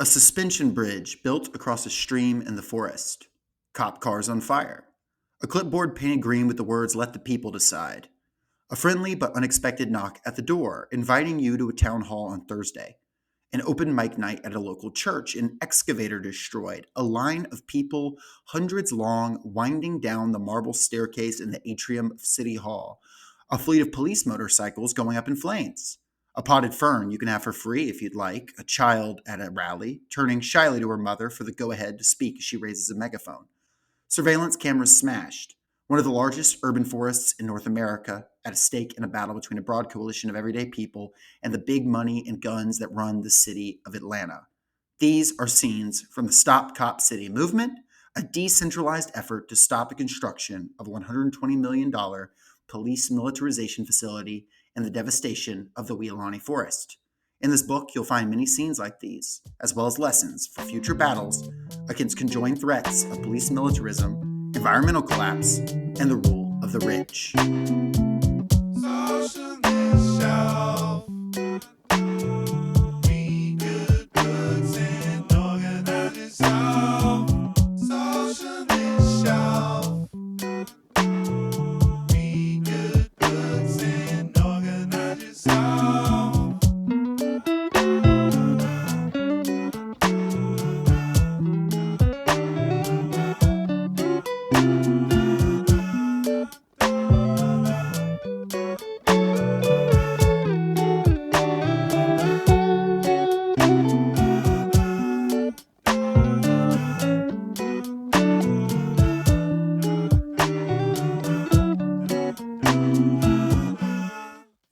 suspension bridge built across a stream in the forest. Cop cars on fire. A clipboard painted green with the words, "Let the people decide." A friendly but unexpected knock at the door, inviting you to a town hall on Thursday. An open mic night at a local church, an excavator destroyed, a line of people hundreds long winding down the marble staircase in the atrium of City Hall, a fleet of police motorcycles going up in flames, a potted fern you can have for free if you'd like, a child at a rally turning shyly to her mother for the go-ahead to speak as she raises a megaphone. Surveillance cameras smashed. One of the largest urban forests in North America at a stake in a battle between a broad coalition of everyday people and the big money and guns that run the city of Atlanta. These are scenes from the Stop Cop City movement, a decentralized effort to stop the construction of a $120 million police militarization facility and the devastation of the Weelaunee forest. In this book, you'll find many scenes like these, as well as lessons for future battles against conjoined threats of police militarism, environmental collapse, and the rule of the rich.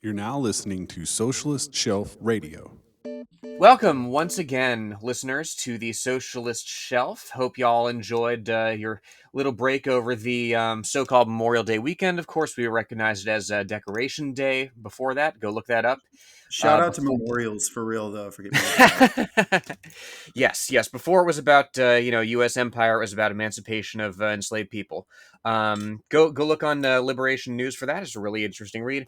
You're now listening to Socialist Shelf Radio. Welcome once again, listeners, to the Socialist Shelf. Hope y'all enjoyed your little break over the so-called Memorial Day weekend. Of course, we recognize it as Decoration Day before that. Go look that up. Shout out to memorials for real, though. Forget me. Yes. Before it was about U.S. empire, it was about emancipation of enslaved people. Go look on Liberation News for that. It's a really interesting read.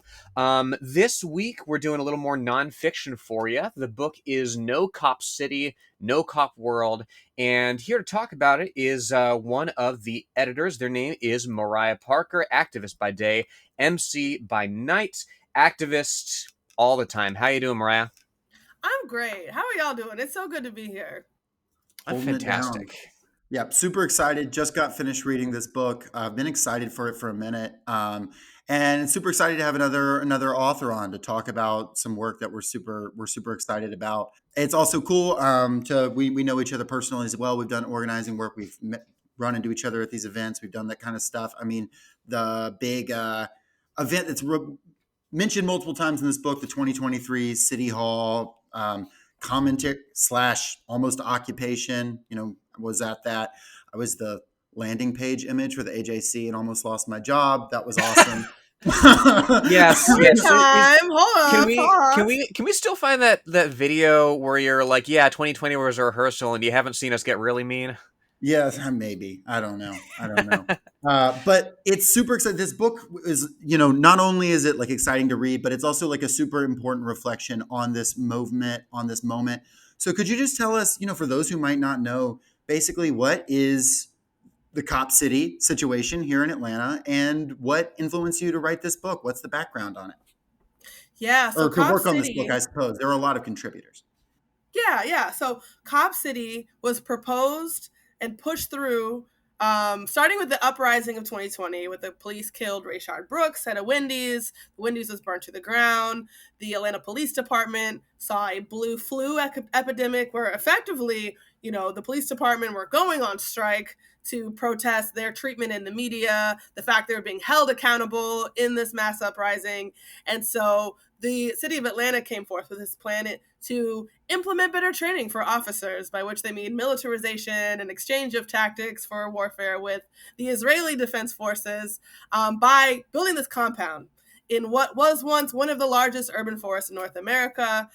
This week we're doing a little more nonfiction for you. The book is No Cop City, No Cop World, and here to talk about it is one of the editors. Their name is Mariah Parker, activist by day, MC by night, activist all the time. How you doing, Mariah? I'm great. How are y'all doing? It's so good to be here. I'm fantastic. Yeah, super excited. Just got finished reading this book. I've been excited for it for a minute, and super excited to have another author on to talk about some work that we're super excited about. It's also cool. We know each other personally as well. We've done organizing work. We've run into each other at these events. We've done that kind of stuff. I mean, the big event that's mentioned multiple times in this book, the 2023 City Hall commentary / almost occupation, was at that. I was the landing page image for the AJC and almost lost my job. That was awesome. Yes. Hold on. Can we still find that video where you're like, 2020 was a rehearsal and you haven't seen us get really mean? Yes, maybe. I don't know. But it's super exciting. This book is, not only is it like exciting to read, but it's also like a super important reflection on this movement, on this moment. So could you just tell us, for those who might not know, basically what is the Cop City situation here in Atlanta and what influenced you to write this book? What's the background on it? Yeah. So or to work on this book, I suppose. There are a lot of contributors. Yeah. So Cop City was proposed and pushed through, starting with the uprising of 2020, with the police killed Rayshard Brooks at a Wendy's. Wendy's was burnt to the ground. The Atlanta Police Department saw a blue flu epidemic where effectively, the police department were going on strike to protest their treatment in the media, the fact they were being held accountable in this mass uprising. And so the city of Atlanta came forth with this plan to implement better training for officers, by which they mean militarization and exchange of tactics for warfare with the Israeli Defense Forces, by building this compound in what was once one of the largest urban forests in North America,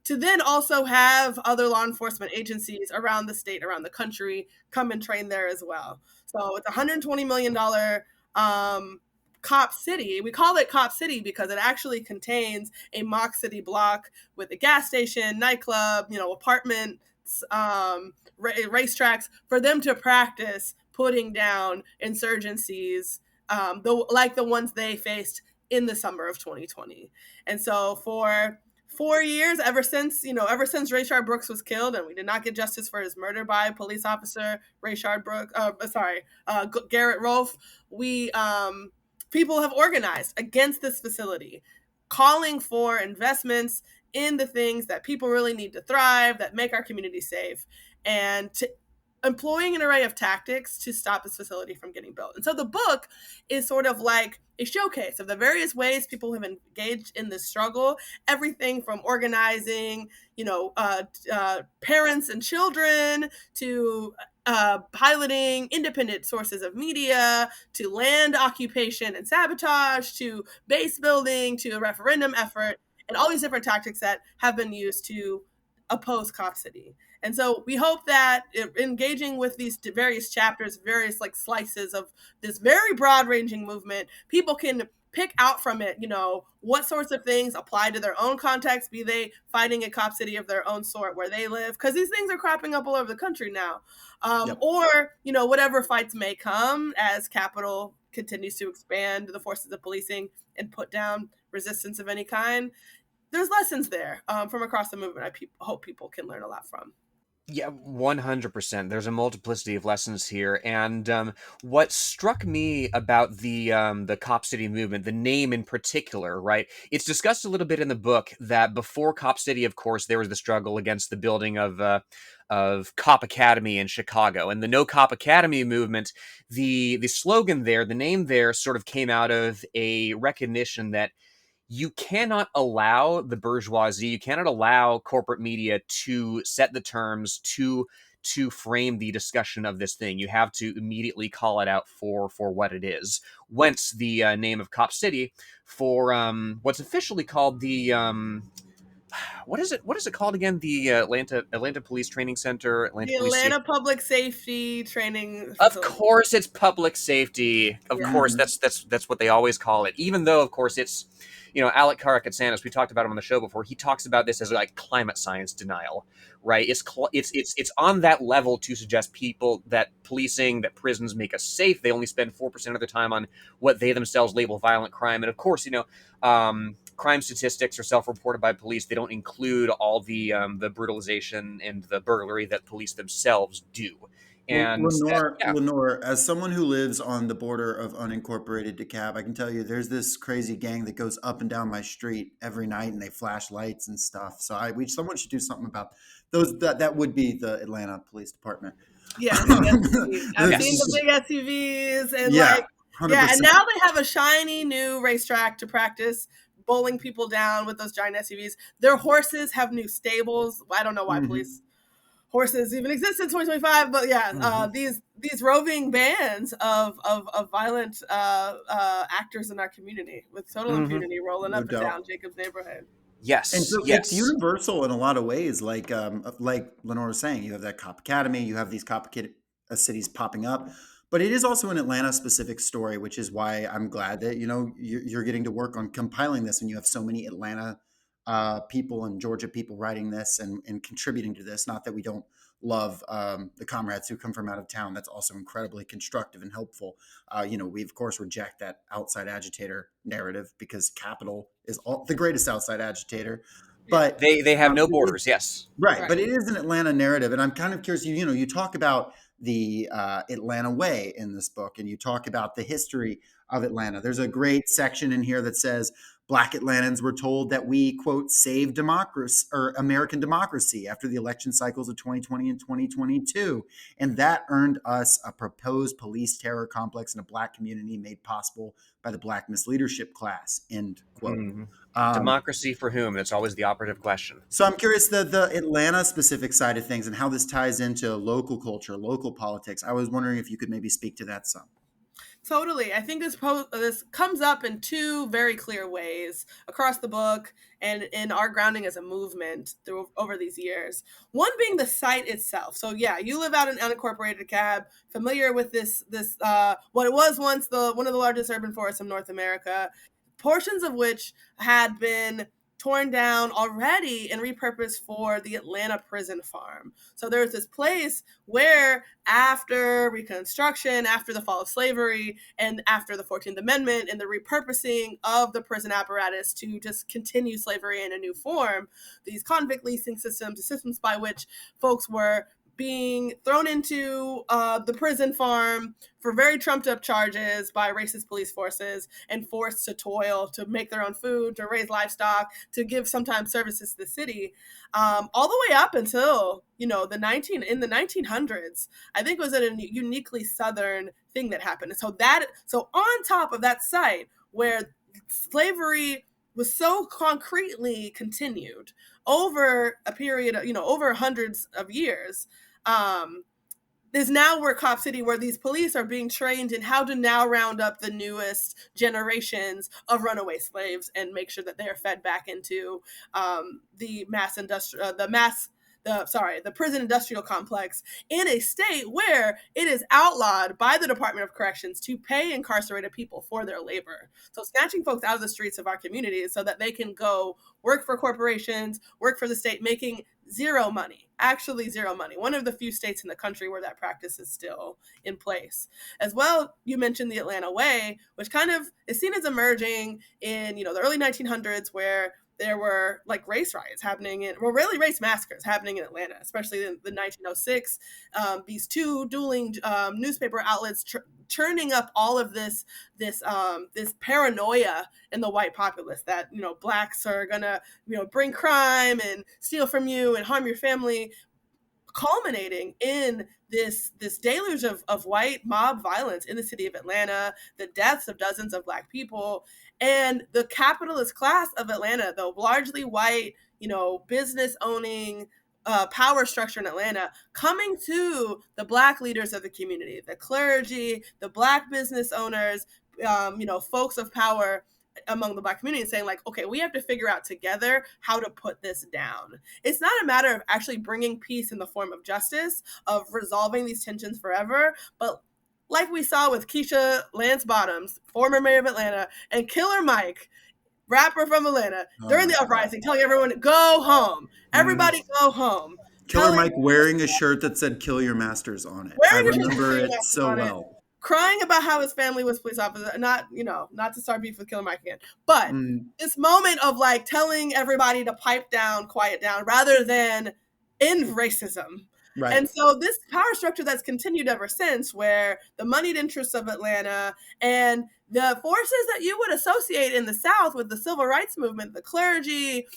to then also have other law enforcement agencies around the state, around the country, come and train there as well. So it's a $120 million Cop City. We call it Cop City because it actually contains a mock city block with a gas station, nightclub, apartments, racetracks for them to practice putting down insurgencies, like the ones they faced in the summer of 2020. And so for 4 years, ever since Rayshard Brooks was killed, and we did not get justice for his murder by police officer Garrett Rolfe, we people have organized against this facility, calling for investments in the things that people really need to thrive, that make our community safe, and to employing an array of tactics to stop this facility from getting built. And so the book is sort of like a showcase of the various ways people have engaged in this struggle, everything from organizing, parents and children, to piloting independent sources of media, to land occupation and sabotage, to base building, to a referendum effort, and all these different tactics that have been used to oppose Cop City. And so we hope that engaging with these various chapters, various slices of this very broad ranging movement, people can pick out from it, what sorts of things apply to their own context, be they fighting a Cop City of their own sort where they live, because these things are cropping up all over the country now. Or, whatever fights may come as capital continues to expand the forces of policing and put down resistance of any kind. There's lessons there from across the movement I hope people can learn a lot from. Yeah, 100%. There's a multiplicity of lessons here, and what struck me about the Cop City movement, the name in particular, right? It's discussed a little bit in the book that before Cop City, of course, there was the struggle against the building of Cop Academy in Chicago, and the No Cop Academy movement. The slogan there, the name there, sort of came out of a recognition that you cannot allow the bourgeoisie, you cannot allow corporate media to set the terms, to frame the discussion of this thing. You have to immediately call it out for what it is. Whence the name of Cop City for what's officially called the what is it called again? The Atlanta Police Training Center, The Atlanta Public Safety Training Of Facility. course, it's public safety. Of Yeah. course, that's what they always call it. Even though, of course, it's Alec Karakatsanis. We talked about him on the show before. He talks about this as like climate science denial, right? It's on that level to suggest people that policing, that prisons make us safe. They only spend 4% of their time on what they themselves label violent crime, and of course, crime statistics are self-reported by police. They don't include all the brutalization and the burglary that police themselves do. And Lenore, as someone who lives on the border of unincorporated DeKalb, I can tell you there's this crazy gang that goes up and down my street every night, and they flash lights and stuff. So someone should do something about those. That would be the Atlanta Police Department. Yeah, I've seen the big SUVs and 100%. and now they have a shiny new racetrack to practice bowling people down with those giant SUVs. Their horses have new stables. I don't know why police horses even exist in 2025, but these roving bands of violent actors in our community with total impunity rolling up and down Jacob's neighborhood. Yes, and so yes. It's universal in a lot of ways. Like Lenore was saying, you have that Cop Academy, you have these cop cities popping up, but it is also an Atlanta-specific story, which is why I'm glad that you're getting to work on compiling this, and you have so many Atlanta people and Georgia people writing this and contributing to this. Not that we don't love the comrades who come from out of town. That's also incredibly constructive and helpful. We of course reject that outside agitator narrative because capital is the greatest outside agitator. But they have no borders. Yes, right. But it is an Atlanta narrative, and I'm kind of curious. You talk about the Atlanta way in this book, and you talk about the history of Atlanta. There's a great section in here that says Black Atlantans were told that we, quote, saved democracy or American democracy after the election cycles of 2020 and 2022. And that earned us a proposed police terror complex in a Black community made possible by the Black misleadership class, end quote. Democracy for whom? That's always the operative question. So I'm curious the Atlanta specific side of things and how this ties into local culture, local politics. I was wondering if you could maybe speak to that some. Totally. I think this comes up in two very clear ways across the book and in our grounding as a movement through over these years. One being the site itself. So yeah, you live out in unincorporated Cab, familiar with this what it was once one of the largest urban forests of North America, portions of which had been torn down already and repurposed for the Atlanta prison farm. So there's this place where after Reconstruction, after the fall of slavery, and after the 14th Amendment and the repurposing of the prison apparatus to just continue slavery in a new form, these convict leasing systems, the systems by which folks were being thrown into the prison farm for very trumped up charges by racist police forces and forced to toil to make their own food, to raise livestock, to give sometimes services to the city, all the way up until in the 1900s. I think it was a uniquely Southern thing that happened. So on top of that site where slavery was so concretely continued over a period of, over hundreds of years, is now where Cop City, where these police are being trained in how to now round up the newest generations of runaway slaves and make sure that they are fed back into the prison industrial complex in a state where it is outlawed by the Department of Corrections to pay incarcerated people for their labor. So snatching folks out of the streets of our communities so that they can go work for corporations, work for the state, making zero money, actually zero money. One of the few states in the country where that practice is still in place. As well, you mentioned the Atlanta Way, which kind of is seen as emerging in, the early 1900s, where there were like race riots happening really race massacres happening in Atlanta, especially in the 1906. These two dueling newspaper outlets churning up all of this paranoia in the white populace that blacks are gonna bring crime and steal from you and harm your family, culminating in this deluge of white mob violence in the city of Atlanta, the deaths of dozens of Black people, and the capitalist class of Atlanta, the largely white, business owning power structure in Atlanta, coming to the Black leaders of the community, the clergy, the Black business owners, folks of power among the Black community, saying like, okay, we have to figure out together how to put this down. It's not a matter of actually bringing peace in the form of justice, of resolving these tensions forever, but like we saw with Keisha Lance Bottoms, former mayor of Atlanta, and Killer Mike, rapper from Atlanta, during the uprising, telling everyone to go home. Everybody go home. Killer Mike wearing a shirt that said "Kill Your Masters" on it. I remember it so well. Crying about how his family was police officers, not to start beef with Killer Mike again, but this moment of like telling everybody to pipe down, quiet down, rather than end racism. Right. And so this power structure that's continued ever since, where the moneyed interests of Atlanta and the forces that you would associate in the South with the civil rights movement, the clergy,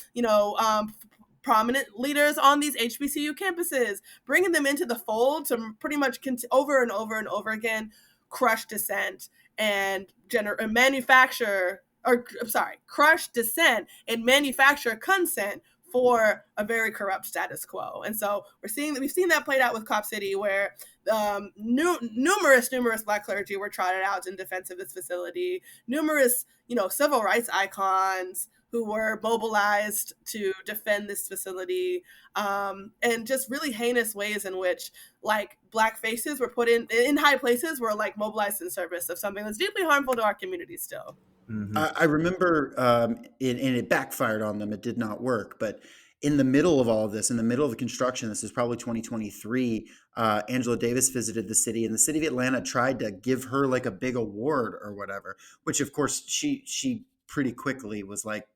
prominent leaders on these HBCU campuses, bringing them into the fold to pretty much over and over and over again crush dissent and crush dissent and manufacture consent for a very corrupt status quo. And so we've seen that played out with Cop City, where numerous Black clergy were trotted out in defense of this facility, numerous civil rights icons who were mobilized to defend this facility, and just really heinous ways in which like Black faces were put in high places, were like mobilized in service of something that's deeply harmful to our community still. Mm-hmm. I remember, and it backfired on them. It did not work. But in the middle of all of this, in the middle of the construction, this is probably 2023, Angela Davis visited the city, and the city of Atlanta tried to give her like a big award or whatever, which of course she pretty quickly was like,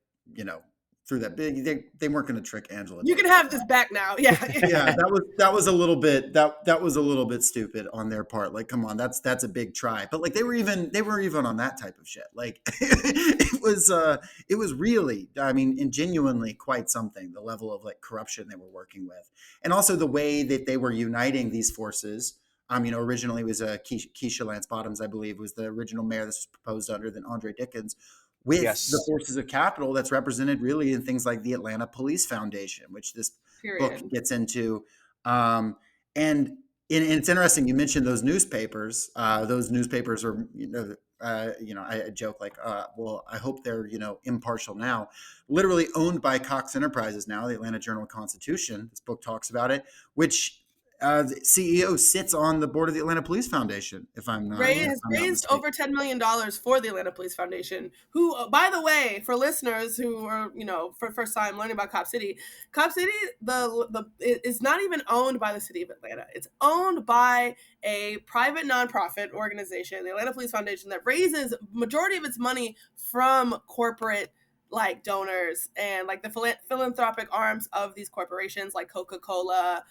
through that big, they weren't going to trick Angela. You can have this back now. Yeah. Yeah, that was a little bit that was a little bit stupid on their part. Like, come on, that's a big try. But like they were even on that type of shit. Like it was really, I mean, and genuinely quite something, the level of like corruption they were working with. And also the way that they were uniting these forces. Originally it was Keisha Lance Bottoms, I believe, was the original mayor this was proposed under, than Andre Dickens, with the forces of capital that's represented really in things like the Atlanta Police Foundation, which this book gets into. And And it's interesting you mentioned those newspapers. Those newspapers are, I joke like, well, I hope they're, impartial now. Literally owned by Cox Enterprises now, the Atlanta Journal-Constitution. This book talks about it, which the CEO sits on the board of the Atlanta Police Foundation. Ray If has I'm not raised mistaken. over $10 million for the Atlanta Police Foundation, who, by the way, for listeners who are, for first time learning about Cop City, it is not even owned by the city of Atlanta. It's owned by a private nonprofit organization, the Atlanta Police Foundation, that raises majority of its money from corporate like donors and like the philanthropic arms of these corporations like Coca-Cola,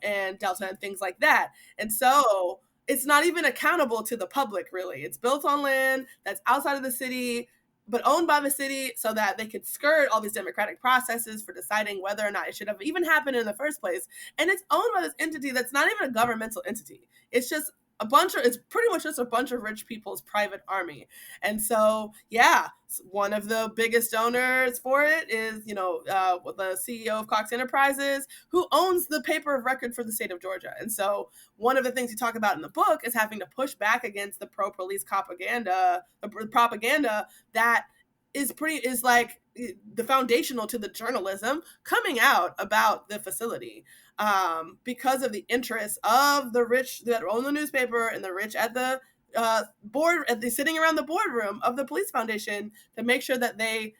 and Delta and things like that. And so it's not even accountable to the public, really. It's built on land that's outside of the city, but owned by the city so that they could skirt all these democratic processes for deciding whether or not it should have even happened in the first place. And it's owned by this entity that's not even a governmental entity. It's just it's pretty much just a bunch of rich people's private army. And so, yeah, one of the biggest donors for it is, the CEO of Cox Enterprises, who owns the paper of record for the state of Georgia. And so one of the things you talk about in the book is having to push back against the pro-police propaganda, the propaganda that is like the foundational to the journalism coming out about the facility, because of the interests of the rich that own the newspaper and the rich at the board, sitting around the boardroom of the police foundation to make sure that they,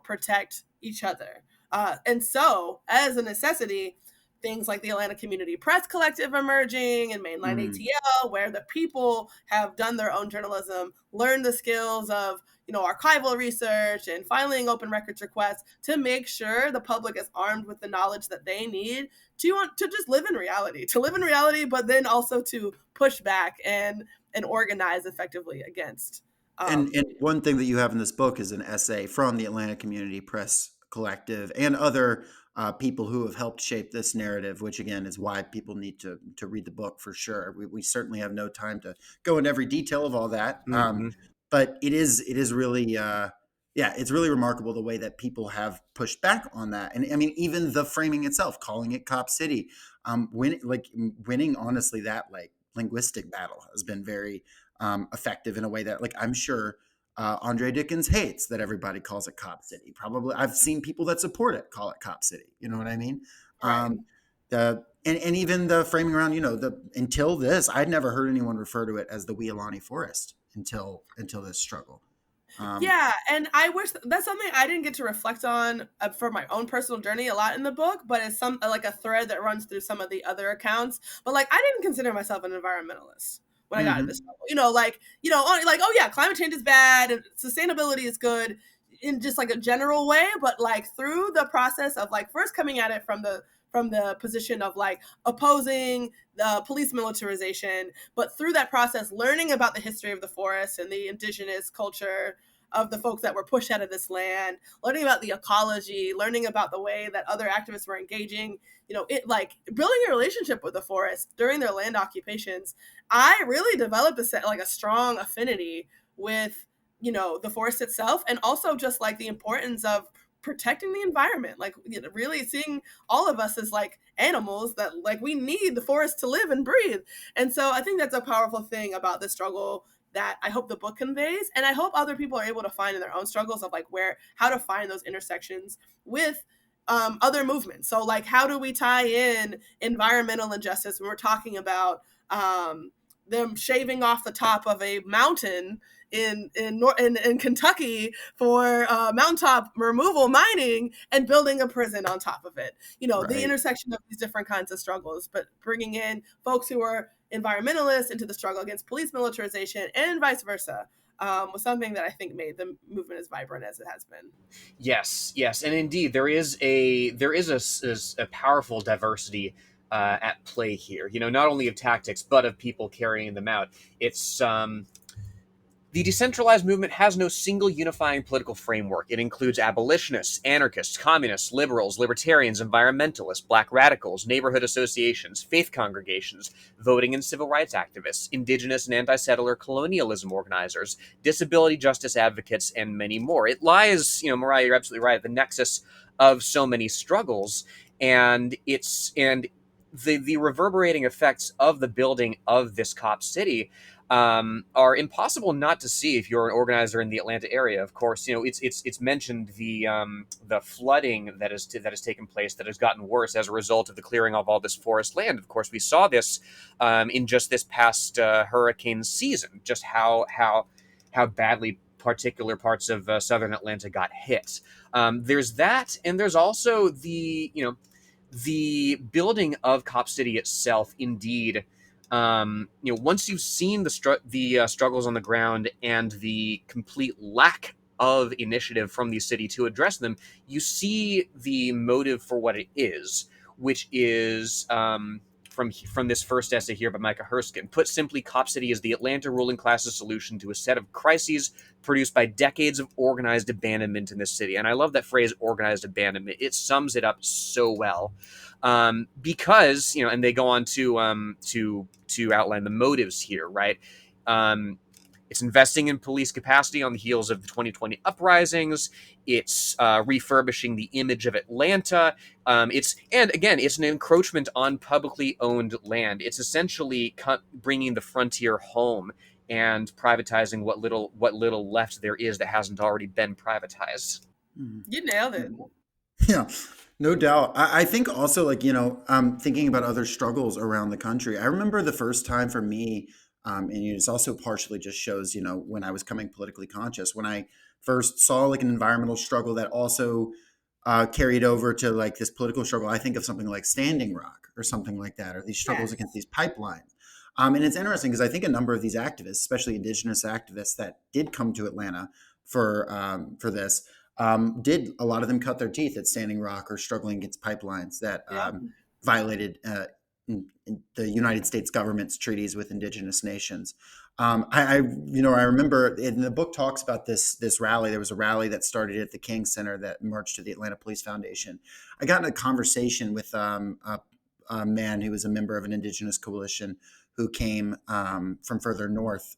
protect each other. And so, as a necessity, things like the Atlanta Community Press Collective emerging and Mainline ATL, where the people have done their own journalism, learned the skills of, archival research and filing open records requests to make sure the public is armed with the knowledge that they need to just live in reality, but then also to push back and organize effectively against. And one thing that you have in this book is an essay from the Atlanta Community Press Collective and other people who have helped shape this narrative, which again is why people need to read the book for sure. We certainly have no time to go into every detail of all that, but it is really it's really remarkable the way that people have pushed back on that. And I mean, even the framing itself, calling it Cop City, winning honestly that like linguistic battle has been very effective in a way that like I'm sure Andre Dickens hates that everybody calls it Cop City. Probably I've seen people that support it call it Cop City. You know what I mean? Right. And even the framing around, until this, I'd never heard anyone refer to it as the Weelaunee Forest until this struggle. Yeah, and I wish that's something I didn't get to reflect on for my own personal journey a lot in the book, but it's like a thread that runs through some of the other accounts. But like, I didn't consider myself an environmentalist when I got into this trouble. Like, oh yeah, climate change is bad and sustainability is good in just like a general way, but like through the process of like first coming at it from the position of like opposing the police militarization, but through that process, learning about the history of the forest and the indigenous culture of the folks that were pushed out of this land, learning about the ecology, learning about the way that other activists were engaging, it like building a relationship with the forest during their land occupations. I really developed a strong affinity with, the forest itself, and also just like the importance of protecting the environment, like really seeing all of us as like animals that like we need the forest to live and breathe. And so I think that's a powerful thing about the struggle that I hope the book conveys, and I hope other people are able to find in their own struggles of like how to find those intersections with other movements. So like, how do we tie in environmental injustice when we're talking about them shaving off the top of a mountain in Kentucky for mountaintop removal mining and building a prison on top of it. Right. The intersection of these different kinds of struggles, but bringing in folks who are environmentalists into the struggle against police militarization and vice versa, was something that I think made the movement as vibrant as it has been. Yes, and indeed there is a powerful diversity at play here. Not only of tactics but of people carrying them out. It's the decentralized movement has no single unifying political framework. It includes abolitionists, anarchists, communists, liberals, libertarians, environmentalists, black radicals, neighborhood associations, faith congregations, voting and civil rights activists, indigenous and anti-settler colonialism organizers, disability justice advocates, and many more. It lies, Mariah, you're absolutely right, at the nexus of so many struggles, and the reverberating effects of the building of this cop city are impossible not to see if you're an organizer in the Atlanta area. Of course, it's mentioned the flooding that has taken place, that has gotten worse as a result of the clearing of all this forest land. Of course, we saw this in just this past hurricane season, just how badly particular parts of southern Atlanta got hit. There's that, and there's also the building of Cop City itself. Indeed, once you've seen the struggles on the ground and the complete lack of initiative from the city to address them, you see the motive for what it is, which is from this first essay here by Micah Herskin. Put simply, Cop City is the Atlanta ruling class's solution to a set of crises produced by decades of organized abandonment in this city. And I love that phrase, organized abandonment. It sums it up so well. Because, and they go on to outline the motives here, right? It's investing in police capacity on the heels of the 2020 uprisings. It's refurbishing the image of Atlanta. It's an encroachment on publicly owned land. It's essentially bringing the frontier home and privatizing what little left there is that hasn't already been privatized. You nailed it. Yeah, no doubt. I think also, like, thinking about other struggles around the country. I remember the first time for me, and it's also partially just shows, when I was coming politically conscious, when I first saw like an environmental struggle that also carried over to like this political struggle. I think of something like Standing Rock or something like that, or these struggles Yes. against these pipelines. And it's interesting because I think a number of these activists, especially indigenous activists that did come to Atlanta for this, did a lot of them cut their teeth at Standing Rock or struggling against pipelines that Yep. violated in the United States government's treaties with indigenous nations. I remember in the book talks about this rally. There was a rally that started at the King Center that marched to the Atlanta Police Foundation. I got in a conversation with a man who was a member of an indigenous coalition who came from further north.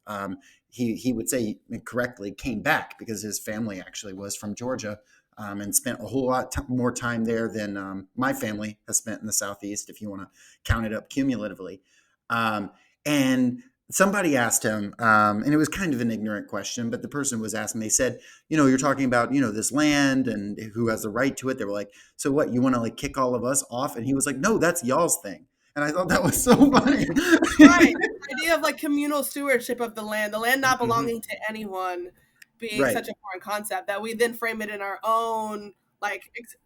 He would say correctly came back because his family actually was from Georgia and spent a whole lot more time there than my family has spent in the Southeast, if you want to count it up cumulatively. And somebody asked him, and it was kind of an ignorant question, but the person was asking, they said, you're talking about, this land and who has the right to it. They were like, so what, you want to like kick all of us off? And he was like, no, that's y'all's thing. And I thought that was so funny. Right. The idea of like communal stewardship of the land not belonging to anyone being Right. such a foreign concept that we then frame it in our own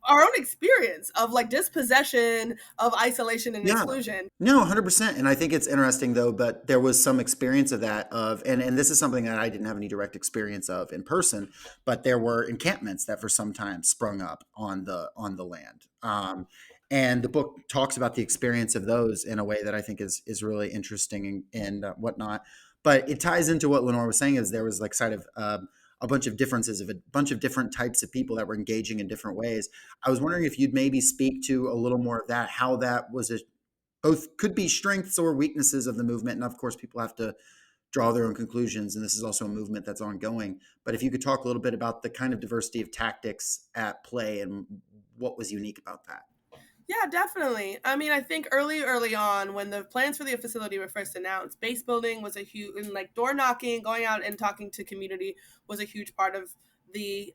our own experience of like dispossession, of isolation and exclusion. No, 100%. And I think it's interesting though, but there was some experience of that and this is something that I didn't have any direct experience of in person, but there were encampments that for some time sprung up on the land. And the book talks about the experience of those in a way that I think is really interesting and whatnot. But it ties into what Lenore was saying is there was like sort of a bunch of differences of a bunch of different types of people that were engaging in different ways. I was wondering if you'd maybe speak to a little more of that, how that was both could be strengths or weaknesses of the movement. And of course, people have to draw their own conclusions. And this is also a movement that's ongoing. But if you could talk a little bit about the kind of diversity of tactics at play and what was unique about that. Yeah, definitely. I mean, I think early on, when the plans for the facility were first announced, base building was a huge, and like door knocking, going out and talking to community was a huge part of the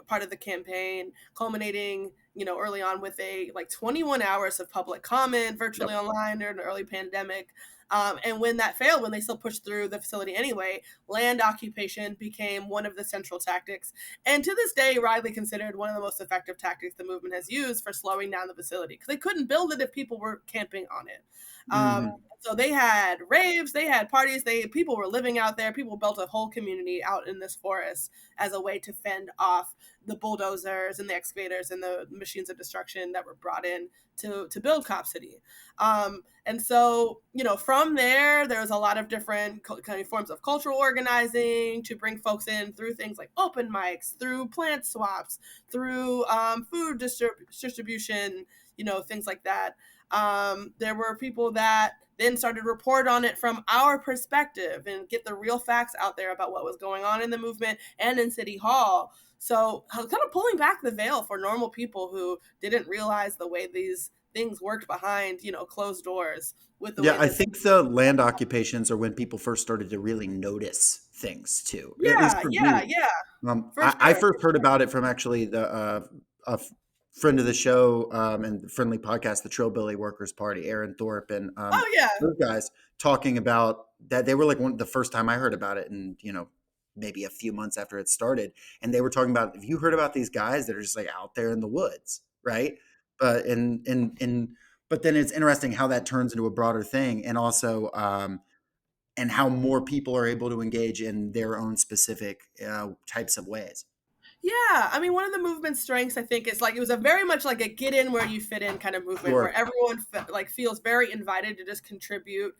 part of the campaign, culminating, early on with a 21 hours of public comment virtually online during the early pandemic. And when that failed, when they still pushed through the facility anyway, land occupation became one of the central tactics. And to this day, widely considered one of the most effective tactics the movement has used for slowing down the facility, because they couldn't build it if people were camping on it. So they had raves, they had parties, people were living out there. People built a whole community out in this forest as a way to fend off the bulldozers and the excavators and the machines of destruction that were brought in to build Cop City. And so, from there was a lot of different kind of forms of cultural organizing to bring folks in through things like open mics, through plant swaps, through food distribution, things like that. There were people that then started to report on it from our perspective and get the real facts out there about what was going on in the movement and in City Hall. So kind of pulling back the veil for normal people who didn't realize the way these things worked behind, closed doors with the Yeah, way I this. think the land occupations are when people first started to really notice things too. At least Yeah, for yeah, me, yeah, for I sure. first heard about it from actually friend of the show and friendly podcast, the Trillbilly Workers Party, Aaron Thorpe, and Oh yeah. those guys talking about that. They were like the first time I heard about it, and maybe a few months after it started, and they were talking about, have you heard about these guys that are just like out there in the woods, right? But but then it's interesting how that turns into a broader thing, and also and how more people are able to engage in their own specific types of ways. Yeah, I mean, one of the movement's strengths, I think, is like it was a very much like a get in where you fit in kind of movement, where Sure. everyone like feels very invited to just contribute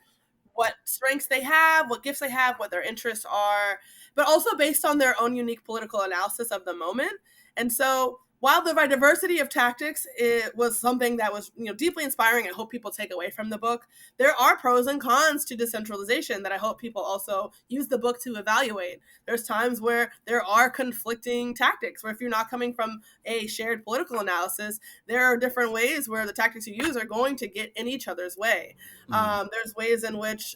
what strengths they have, what gifts they have, what their interests are, but also based on their own unique political analysis of the moment. And so, while the diversity of tactics it was something that was deeply inspiring, I hope people take away from the book. There are pros and cons to decentralization that I hope people also use the book to evaluate. There's times where there are conflicting tactics, where if you're not coming from a shared political analysis, there are different ways where the tactics you use are going to get in each other's way. Mhm. There's ways in which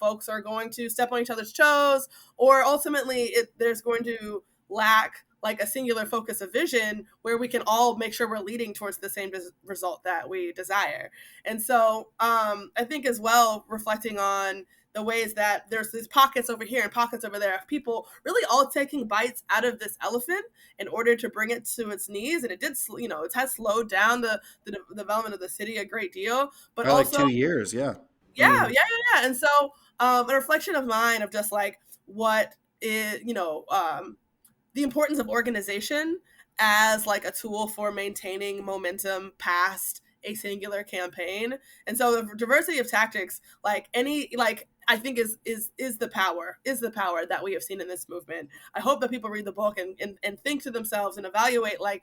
folks are going to step on each other's toes, or ultimately there's going to lack like a singular focus of vision where we can all make sure we're leading towards the same result that we desire. And so I think as well, reflecting on the ways that there's these pockets over here and pockets over there of people really all taking bites out of this elephant in order to bring it to its knees. And it did, it has slowed down the development of the city a great deal, but By like also 2 years, yeah. yeah, yeah, yeah, yeah. And so a reflection of mine of just like what is, the importance of organization as like a tool for maintaining momentum past a singular campaign. And so the diversity of tactics, like any like I think is the power that we have seen in this movement. I hope that people read the book and think to themselves and evaluate like,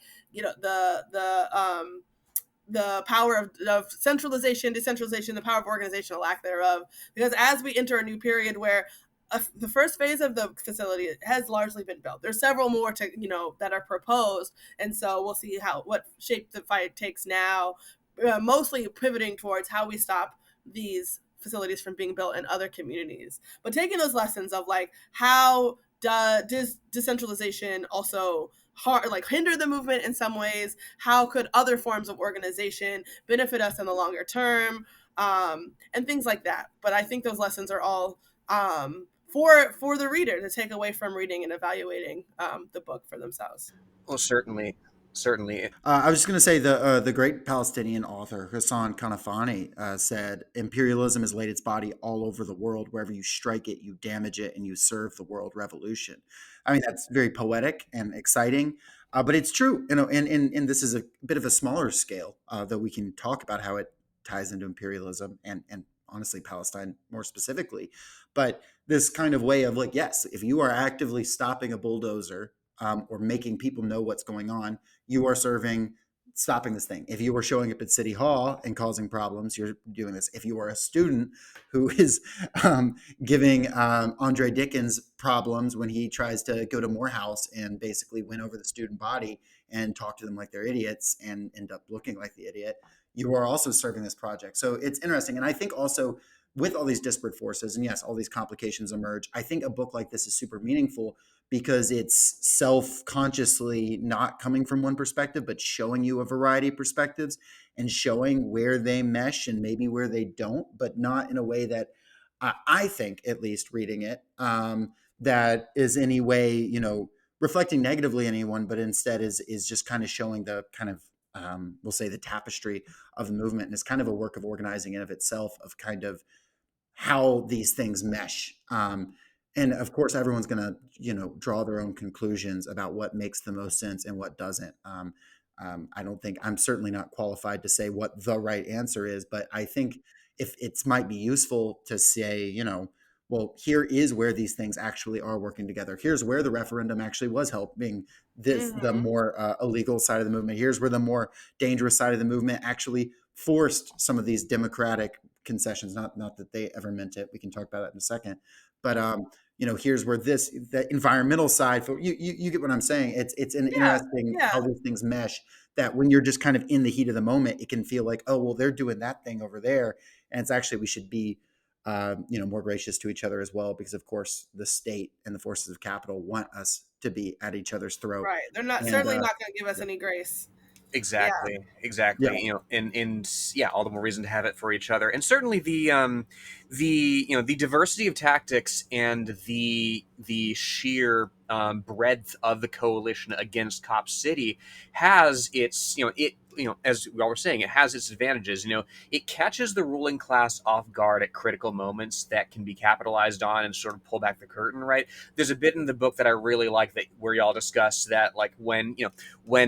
the power of centralization, decentralization, the power of organization, the lack thereof. Because as we enter a new period where the first phase of the facility has largely been built, there's several more to that are proposed, and so we'll see what shape the fight takes now. Mostly pivoting towards how we stop these facilities from being built in other communities, but taking those lessons of like how does decentralization also hinder the movement in some ways, how could other forms of organization benefit us in the longer term, and things like that. But I think those lessons are all for the reader to take away from reading and evaluating the book for themselves. Well, certainly, certainly. I was just going to say the great Palestinian author Hassan Kanafani said, "Imperialism has laid its body all over the world. Wherever you strike it, you damage it, and you serve the world revolution." I mean, that's very poetic and exciting, but it's true. And this is a bit of a smaller scale, though we can talk about how it ties into imperialism and honestly Palestine more specifically. But this kind of way of like, yes, if you are actively stopping a bulldozer or making people know what's going on, you are serving stopping this thing. If you are showing up at City Hall and causing problems, you're doing this. If you are a student who is giving Andre Dickens problems when he tries to go to Morehouse and basically win over the student body and talk to them like they're idiots and end up looking like the idiot, you are also serving this project. So it's interesting. And I think also with all these disparate forces, and yes, all these complications emerge, I think a book like this is super meaningful because it's self-consciously not coming from one perspective, but showing you a variety of perspectives and showing where they mesh and maybe where they don't, but not in a way that I think, at least reading it, that is any way, reflecting negatively on anyone, but instead is just kind of showing the kind of, we'll say the tapestry of the movement. And it's kind of a work of organizing in of itself of kind of how these things mesh. And of course, everyone's going to, draw their own conclusions about what makes the most sense and what doesn't. I don't think I'm certainly not qualified to say what the right answer is, but I think if it might be useful to say, well, here is where these things actually are working together. Here's where the referendum actually was helping the Mm-hmm. more illegal side of the movement. Here's where the more dangerous side of the movement actually forced some of these democratic concessions. Not that they ever meant it. We can talk about that in a second. But here's where the environmental side for you get what I'm saying. It's an Yeah, interesting yeah. how these things mesh that when you're just kind of in the heat of the moment, it can feel like, oh, well, they're doing that thing over there. And it's actually, we should be, more gracious to each other as well, because of course the state and the forces of capital want us to be at each other's throat. Right. They're not And certainly not going to give us any grace. Yeah. Exactly. yeah, And yeah, all the more reason to have it for each other. And certainly the diversity of tactics and the sheer breadth of the coalition against Cop City has its, as we all were saying, it has its advantages. It catches the ruling class off guard at critical moments that can be capitalized on and sort of pull back the curtain, right? There's a bit in the book that I really like, that where y'all discuss that, like when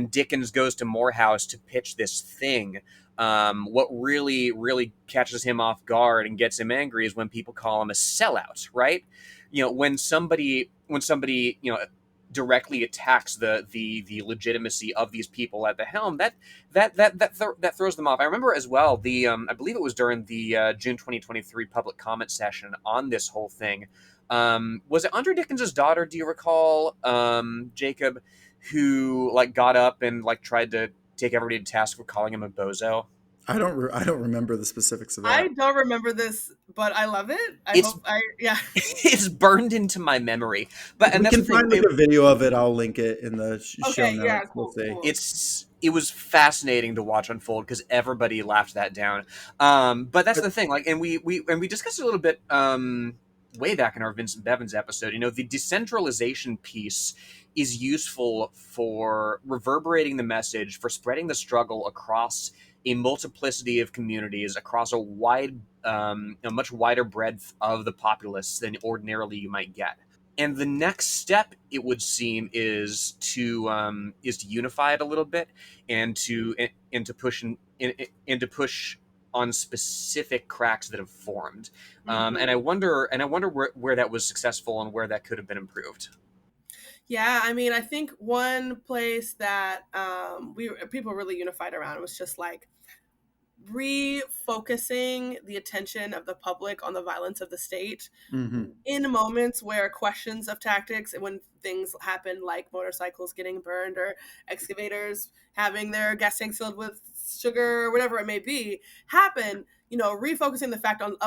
Dickens goes to Morehouse to pitch this thing, what really, really catches him off guard and gets him angry is when people call him a sellout, right? When somebody, directly attacks the legitimacy of these people at the helm, that throws them off. I remember as well I believe it was during the June 2023 public comment session on this whole thing. Was it Andre Dickens's daughter? Do you recall, Jacob, who got up and tried to take everybody to task for calling him a bozo? I don't remember the specifics of that. I don't remember this, but I love it. Yeah. It's burned into my memory. But If we can find a video of it, I'll link it in the show notes. Yeah, We'll see. cool. It was fascinating to watch unfold because everybody laughed that down. But that's the thing. And we discussed it a little bit way back in our Vincent Bevins episode. The decentralization piece is useful for reverberating the message, for spreading the struggle across a multiplicity of communities, across a much wider breadth of the populace than ordinarily you might get. And the next step, it would seem, is to unify it a little bit, and to push on specific cracks that have formed. And I wonder where that was successful and where that could have been improved. Yeah, I mean, I think one place that people really unified around was just refocusing the attention of the public on the violence of the state in moments where questions of tactics, and when things happen like motorcycles getting burned or excavators having their gas tanks filled with sugar or whatever it may be, happen, refocusing the fact on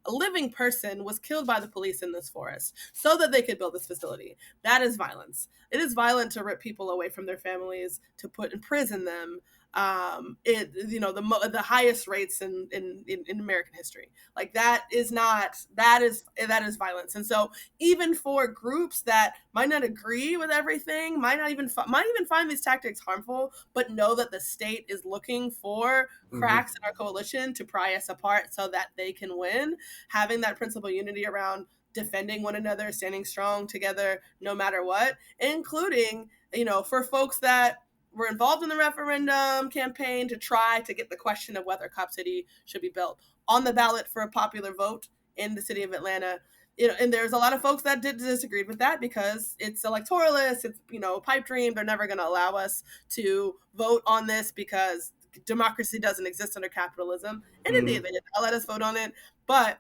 a living person was killed by the police in this forest so that they could build this facility. That is violence. It is violent to rip people away from their families, to imprison them. The highest rates in American history. That is violence. And so even for groups that might not agree with everything, might even find these tactics harmful, but know that the state is looking for cracks in our coalition to pry us apart so that they can win, having that principle unity around defending one another, standing strong together no matter what, including, for folks that were involved in the referendum campaign to try to get the question of whether Cop City should be built on the ballot for a popular vote in the city of Atlanta. And there's a lot of folks that did disagree with that because it's electoralist, it's, a pipe dream. They're never going to allow us to vote on this because democracy doesn't exist under capitalism. And in the end, I'll let us vote on it. But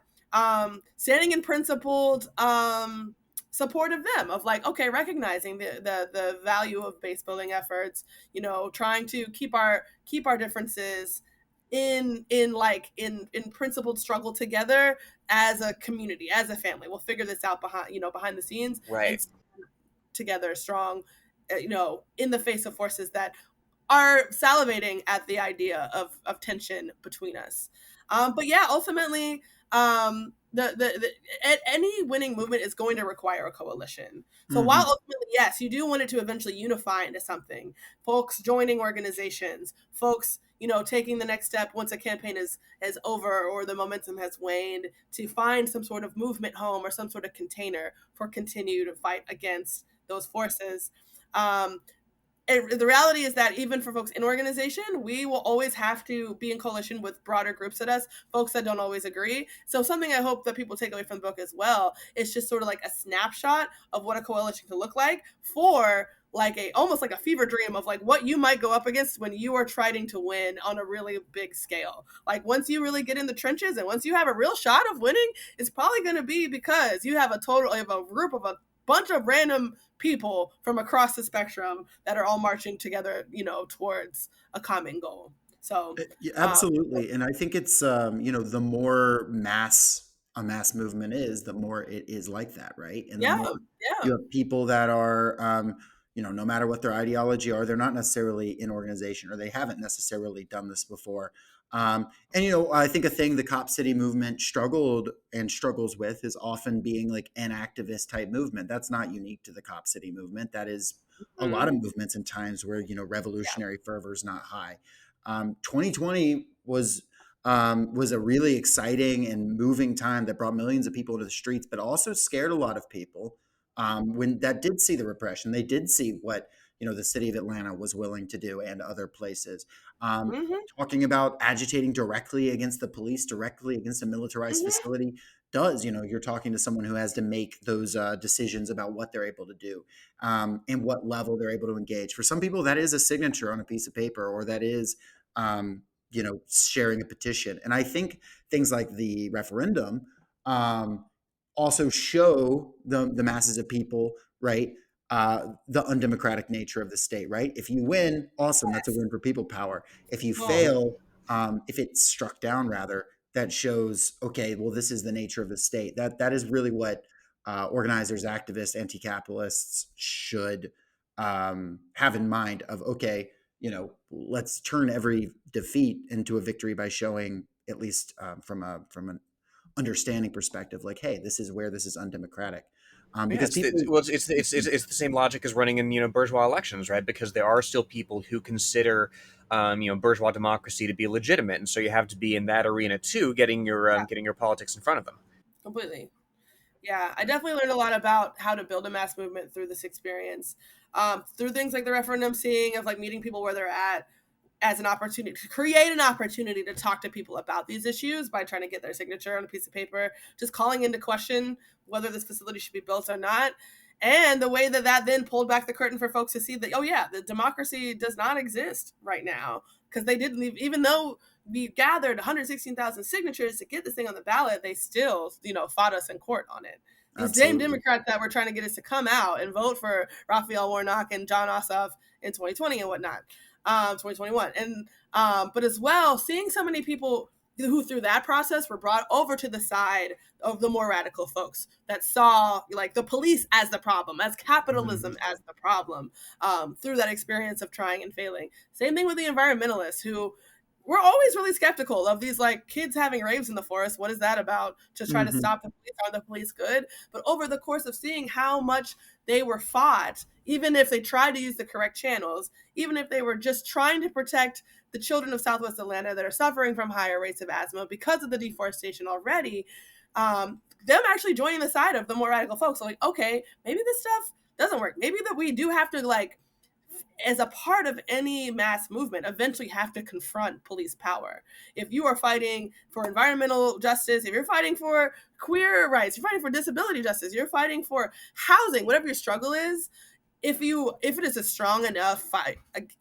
standing in principled support of them, of recognizing the value of base building efforts, trying to keep our differences in principled struggle together as a community, as a family. We'll figure this out behind the scenes, right? And together strong, in the face of forces that are salivating at the idea of tension between us. But yeah, ultimately, any winning movement is going to require a coalition. So while ultimately, yes, you do want it to eventually unify into something, folks joining organizations, folks, taking the next step once a campaign is over or the momentum has waned, to find some sort of movement home or some sort of container for continue to fight against those forces. The reality is that even for folks in organization, we will always have to be in coalition with broader groups at us, folks that don't always agree. So something I hope that people take away from the book as well is just sort of a snapshot of what a coalition could look like for almost like a fever dream of what you might go up against when you are trying to win on a really big scale. Once you really get in the trenches and once you have a real shot of winning, it's probably going to be because you have a group of bunch of random people from across the spectrum that are all marching together, towards a common goal. So, Yeah, um, absolutely. And I think it's the more mass a mass movement is, the more it is like that, right? And the yeah, more yeah, you have people that are no matter what their ideology are, they're not necessarily in organization, or they haven't necessarily done this before. And I think a thing the Cop City movement struggled and struggles with is often being like an activist type movement. That's not unique to the Cop City movement. That is a lot of mhm, movements in times where yeah, revolutionary fervor is not high. 2020 was a really exciting and moving time that brought millions of people to the streets, but also scared a lot of people. When that did see the repression, they did see what the city of Atlanta was willing to do, and other places. mhm, Talking about agitating directly against the police, directly against a militarized mhm, facility, you're talking to someone who has to make those decisions about what they're able to do, and what level they're able to engage. For some people, that is a signature on a piece of paper, or that is sharing a petition. And I think things like the referendum um, also show the masses of people, right? The undemocratic nature of the state, right? If you win, awesome, that's a yes, win for people power. If you well, fail, if it's struck down, rather, that shows, okay, well, this is the nature of the state. That is really what organizers, activists, anti-capitalists should have in mind. Of, okay, let's turn every defeat into a victory by showing, at least from an understanding perspective, like, hey, this is where this is undemocratic, Yeah, because people. it's the same logic as running in bourgeois elections, right? Because there are still people who consider bourgeois democracy to be legitimate, and so you have to be in that arena too, yeah, getting your politics in front of them. completely. Yeah, I definitely learned a lot about how to build a mass movement through this experience. Through things like the referendum, seeing of like meeting people where they're at, as an opportunity to create an opportunity to talk to people about these issues by trying to get their signature on a piece of paper, just calling into question whether this facility should be built or not. And the way that that then pulled back the curtain for folks to see that, oh, yeah, the democracy does not exist right now, because they didn't, even though we gathered 116,000 signatures to get this thing on the ballot, they still, fought us in court on it. These same Absolutely. Democrats that were trying to get us to come out and vote for Raphael Warnock and John Ossoff in 2020 and whatnot, 2021. And but as well, seeing so many people who through that process were brought over to the side of the more radical folks that saw like the police as the problem, as Mhm. capitalism as the problem, through that experience of trying and failing. Same thing with the environmentalists who we're always really skeptical of these like kids having raves in the forest. What is that about? To try to Mhm. stop the police? Are the police good? But over the course of seeing how much they were fought, even if they tried to use the correct channels, even if they were just trying to protect the children of Southwest Atlanta that are suffering from higher rates of asthma because of the deforestation already, them actually joining the side of the more radical folks. So like, okay, maybe this stuff doesn't work. Maybe that we do have to like, as a part of any mass movement, eventually have to confront police power. If you are fighting for environmental justice, if you're fighting for queer rights, you're fighting for disability justice, you're fighting for housing, whatever your struggle is, if it is a strong enough fight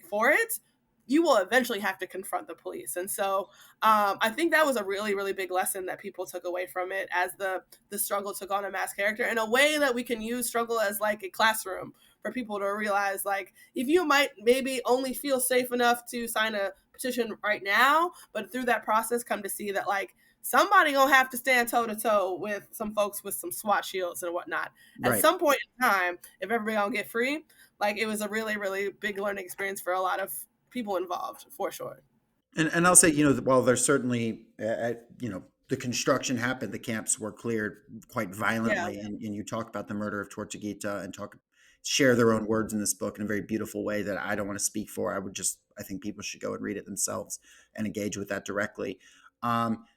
for it, you will eventually have to confront the police. And so I think that was a really, really big lesson that people took away from it as the struggle took on a mass character in a way that we can use struggle as like a classroom for people to realize like if you might maybe only feel safe enough to sign a petition right now, but through that process come to see that like somebody gonna have to stand toe to toe with some folks with some SWAT shields and whatnot at Right. some point in time if everybody gonna get free. Like it was a really, really big learning experience for a lot of people involved, for sure. And I'll say, while there's certainly, the construction happened, the camps were cleared quite Yeah. violently, and you talk about the murder of Tortuguita, and share their own words in this book in a very beautiful way that I don't want to speak for. I think people should go and read it themselves and engage with that directly.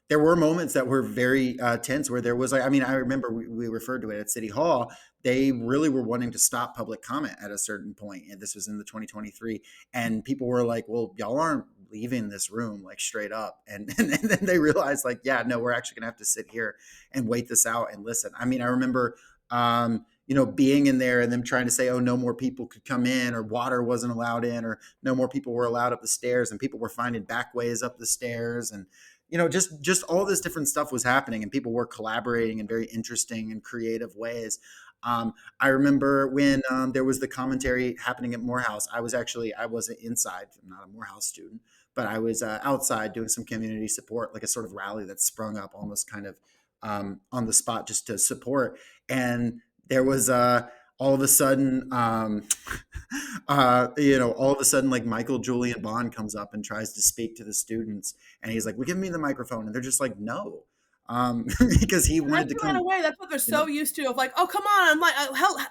There were moments that were very tense, where there was like, I mean, I remember we referred to it at City Hall. They really were wanting to stop public comment at a certain point, and this was in the 2023, and people were like, well, y'all aren't leaving this room, like, straight up. And then they realized, like, yeah, no, we're actually gonna have to sit here and wait this out and listen. I mean, I remember being in there and them trying to say, oh, no more people could come in, or water wasn't allowed in, or no more people were allowed up the stairs, and people were finding back ways up the stairs. And just all this different stuff was happening, and people were collaborating in very interesting and creative ways. I remember when there was the commentary happening at Morehouse. I wasn't inside. I'm not a Morehouse student, but I was outside doing some community support, like a sort of rally that sprung up almost kind of on the spot just to support. And there was all of a sudden, all of a sudden, like Michael Julian Bond comes up and tries to speak to the students, and he's like, "Well, give me the microphone," and they're just like, "No," because he wanted to Right come. away. That's what they're so used to. Of like, oh, come on! I'm like,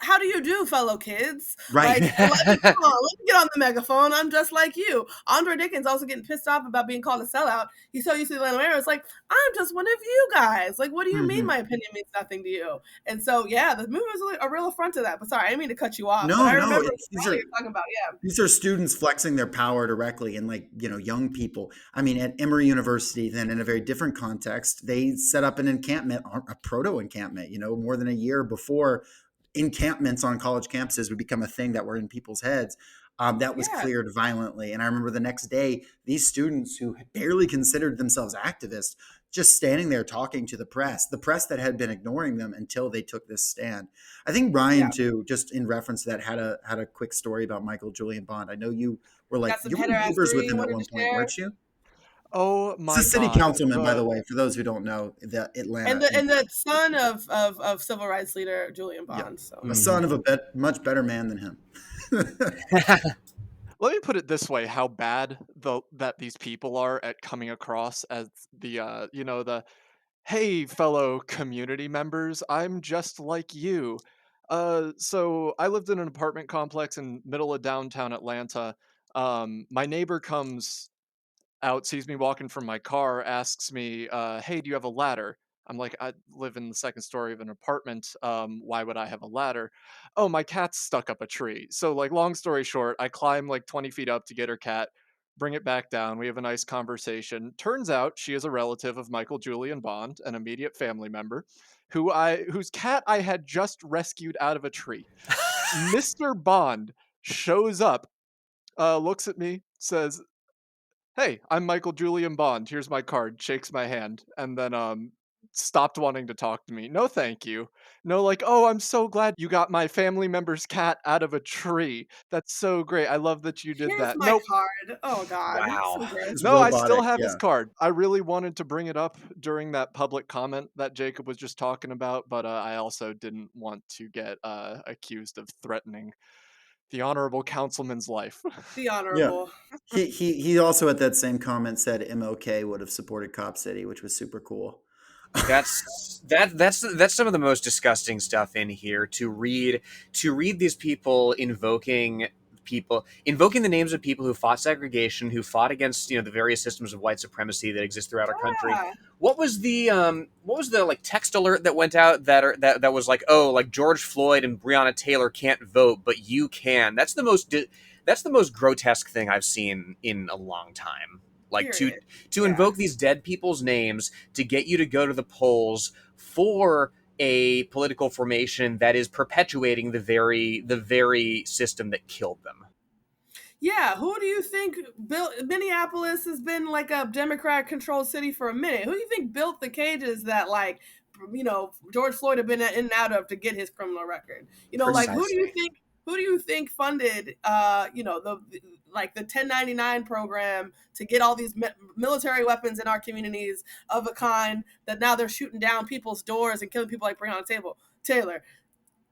how do you do, fellow kids? Right. Like, let me get on the megaphone. I'm just like you. Andre Dickens also getting pissed off about being called a sellout. He's so used to the Atlanta mayor. It's like, I'm just one of you guys. Like, what do you mean my opinion means nothing to you? And so, yeah, the movie was a real affront to that. But sorry, I didn't mean to cut you off. No, but I no, remember these what are you're talking about. Yeah. these are students flexing their power directly, and like young people. I mean, at Emory University, then in a very different context, they set up an encampment, a proto encampment. More than a year before encampments on college campuses would become a thing that were in people's heads. That was Yeah. cleared violently, and I remember the next day, these students who barely considered themselves activists just standing there talking to the press that had been ignoring them until they took this stand. I think Ryan Yeah. too, just in reference to that, had a quick story about Michael Julian Bond. I know you were like, Got some you were header neighbors with assery you him at wanted one to point, share. weren't you? Oh He's a my city God. councilman, by the way, for those who don't know, the Atlanta, And the son of civil rights leader Julian yeah, Bond. So a son of a much better man than him. Let me put it this way: how bad that these people are at coming across as the hey, fellow community members, I'm just like you. So I lived in an apartment complex in middle of downtown Atlanta. My neighbor comes out, sees me walking from my car, asks me, "Hey, do you have a ladder?" I'm like, "I live in the second story of an apartment. Why would I have a ladder?" "Oh, my cat's stuck up a tree." So, like, long story short, I climb like 20 feet up to get her cat, bring it back down. We have a nice conversation. Turns out she is a relative of Michael Julian Bond, an immediate family member, whose cat I had just rescued out of a tree. Mr. Bond shows up, looks at me, says, "Hey, I'm Michael Julian Bond. Here's my card." Shakes my hand, and then stopped wanting to talk to me. No, thank you. No, like, "Oh, I'm so glad you got my family member's cat out of a tree. That's so great. I love that you did here's that." my Nope. card. Oh God, Wow. so gross. It's No, I still robotic, have his yeah. card. I really wanted to bring it up during that public comment that Jacob was just talking about, but I also didn't want to get accused of threatening the honorable councilman's life. The Yeah. honorable. He also at that same comment said MLK would have supported Cop City, which was super cool. That's some of the most disgusting stuff in here to read these people invoking the names of people who fought segregation, who fought against the various systems of white supremacy that exist throughout our country. Yeah. What was the like text alert that went out that was like, oh, like George Floyd and Breonna Taylor can't vote but you can. That's the most grotesque thing I've seen in a long time. Like Period. to Yeah. invoke these dead people's names to get you to go to the polls for a political formation that is perpetuating the very system that killed them. Yeah, who do you think built Minneapolis has been like a Democrat controlled city for a minute? Who do you think built the cages that George Floyd had been in and out of to get his criminal record? Like who do you think funded the 1099 program to get all these military weapons in our communities of a kind that now they're shooting down people's doors and killing people like Breonna Taylor?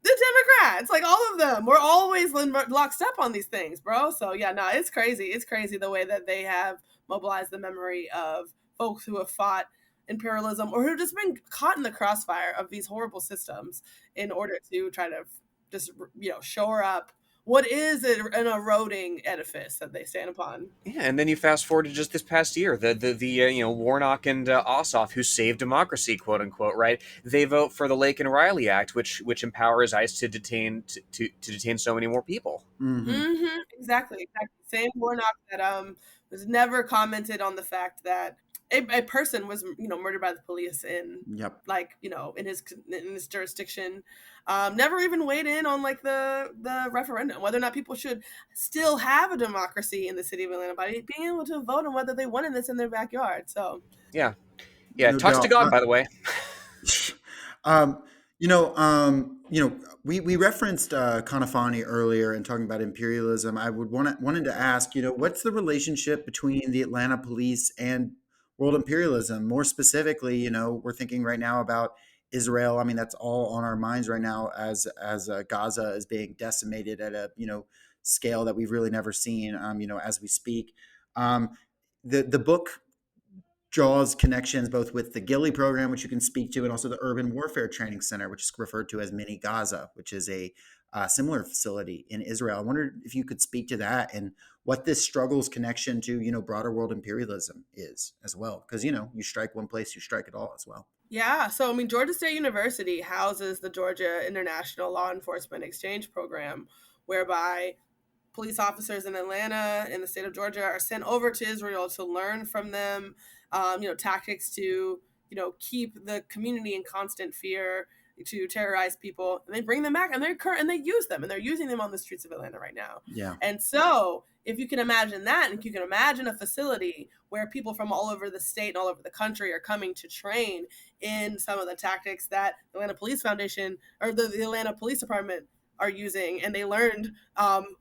The Democrats, like all of them, we're always locked up on these things, bro. So yeah, no, it's crazy. It's crazy the way that they have mobilized the memory of folks who have fought imperialism or who have just been caught in the crossfire of these horrible systems in order to try to just shore up what is an eroding edifice that they stand upon. Yeah, and then you fast forward to just this past year, the Warnock and Ossoff, who saved democracy, quote unquote, right? They vote for the Lake and Riley Act, which empowers ICE to detain to detain so many more people. Exactly. Same Warnock that was never commented on the fact that a person was, murdered by the police in, Yep. like, in his jurisdiction. Never even weighed in on like the referendum, whether or not people should still have a democracy in the city of Atlanta by being able to vote on whether they wanted this in their backyard. So Yeah. Yeah. No Talks to doubt. God, by the way. Um, we referenced Kanafani earlier and talking about imperialism. I wanted to ask, what's the relationship between the Atlanta police and world imperialism? More specifically, we're thinking right now about Israel. I mean, that's all on our minds right now as Gaza is being decimated at a scale that we've really never seen. As we speak, the book draws connections both with the Gilly program, which you can speak to, and also the Urban Warfare Training Center, which is referred to as Mini Gaza, which is a similar facility in Israel. I wondered if you could speak to that and what this struggle's connection to, broader world imperialism is as well. Because, you strike one place, you strike it all as well. yeah, so I mean, Georgia State University houses the Georgia International Law Enforcement Exchange Program, whereby police officers in Atlanta in the state of Georgia are sent over to Israel to learn from them, tactics to, keep the community in constant fear, to terrorize people, and they bring them back, and they use them, and they're using them on the streets of Atlanta right now. Yeah. And so, if you can imagine that, and if you can imagine a facility where people from all over the state and all over the country are coming to train in some of the tactics that the Atlanta Police Foundation or the Atlanta Police Department are using, and they learned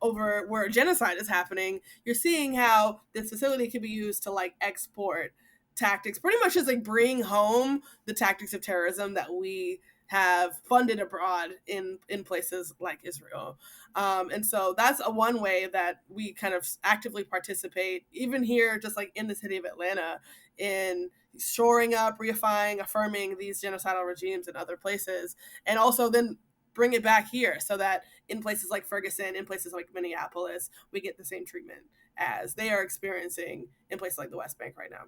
over where genocide is happening, you're seeing how this facility can be used to like export tactics, pretty much just like bring home the tactics of terrorism that we have funded abroad in places like Israel. And so that's one way that we kind of actively participate, even here, just like in the city of Atlanta, in shoring up, reifying, affirming these genocidal regimes in other places, and also then bring it back here so that in places like Ferguson, in places like Minneapolis, we get the same treatment as they are experiencing in places like the West Bank right now.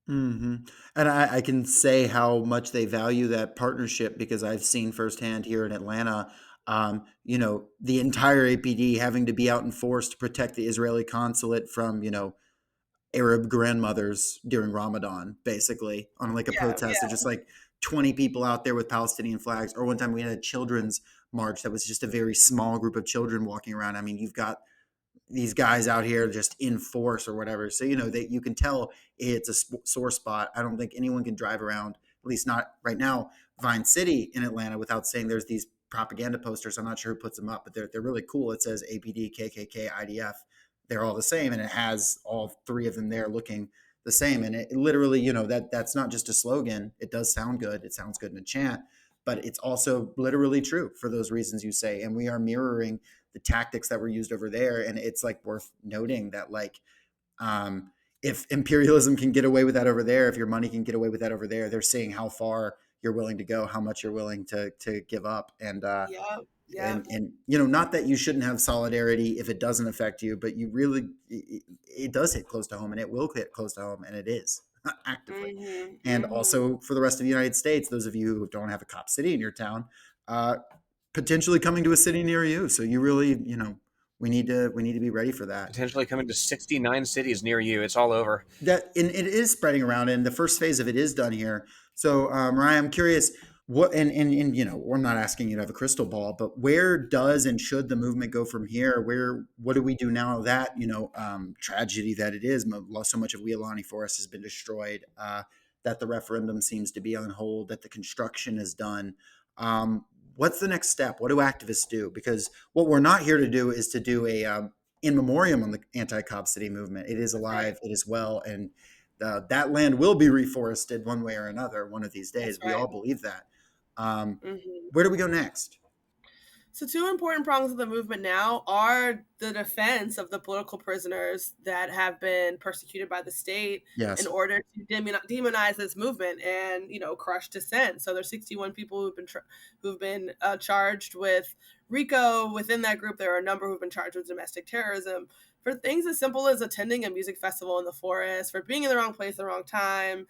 hmm And I can say how much they value that partnership because I've seen firsthand here in Atlanta, the entire APD having to be out in force to protect the Israeli consulate from, Arab grandmothers during Ramadan, basically, on like a Yeah, protest. There's just like 20 people out there with Palestinian flags. Or one time we had a children's march that was just a very small group of children walking around. I mean, you've got these guys out here just in force or whatever. So, that you can tell it's a sore spot. I don't think anyone can drive around, at least not right now, Vine City in Atlanta without saying there's these propaganda posters. I'm not sure who puts them up, but they're really cool. It says APD, KKK, IDF. They're all the same. And it has all three of them there looking the same. And it literally, that's not just a slogan. It does sound good. It sounds good in a chant, but it's also literally true for those reasons you say. And we are mirroring the tactics that were used over there. And it's like worth noting that if imperialism can get away with that over there, if your money can get away with that over there, they're seeing how far you're willing to go, how much you're willing to give up. And Yeah. not that you shouldn't have solidarity if it doesn't affect you, but you really, it does hit close to home, and it will hit close to home, and it is actively. And also for the rest of the United States, those of you who don't have a cop city in your town, potentially coming to a city near you. So you really, we need to be ready for that. Potentially coming to 69 cities near you. It's all over. And it is spreading around, and the first phase of it is done here. So, Mariah, I'm curious what, and we're not asking you to have a crystal ball, but where does and should the movement go from here? What do we do now that, tragedy that it is, so much of Weelaunee Forest has been destroyed, that the referendum seems to be on hold, that the construction is done. What's the next step? What do activists do? Because what we're not here to do is to do a in memoriam on the anti-Cobb City movement. It is alive, it is well, and that land will be reforested one way or another one of these days. We all believe that. Where do we go next? So two important prongs of the movement now are the defense of the political prisoners that have been persecuted by the state in order to demonize this movement and, crush dissent. So there's 61 people who've been charged with RICO. Within that group, there are a number who've been charged with domestic terrorism for things as simple as attending a music festival in the forest, for being in the wrong place at the wrong time,